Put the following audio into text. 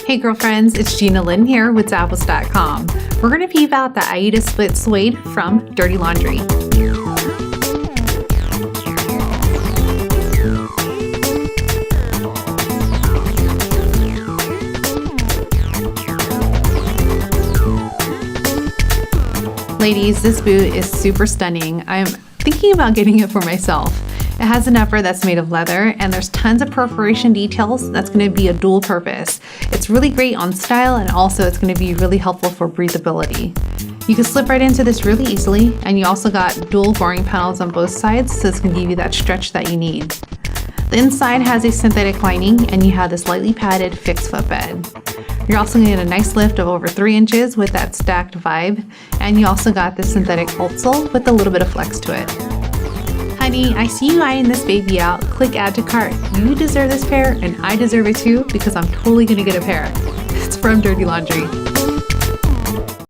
Hey girlfriends, it's Gina Lynn here with Zappos.com. We're going to peep out the Aida Split Suede from Dirty Laundry. Ladies, this boot is super stunning. I'm thinking about getting it for myself. It has an upper that's made of leather and there's tons of perforation details that's going to be a dual purpose. It's really great on style and also it's going to be really helpful for breathability. You can slip right into this really easily and you also got dual boring panels on both sides, so it's going to give you that stretch that you need. The inside has a synthetic lining and you have this lightly padded fixed footbed. You're also going to get a nice lift of over 3 inches with that stacked vibe, and you also got this synthetic outsole with a little bit of flex to it. Honey, I see you eyeing this baby out. Click add to cart. You deserve this pair and I deserve it too because I'm totally gonna get a pair. It's from Dirty Laundry.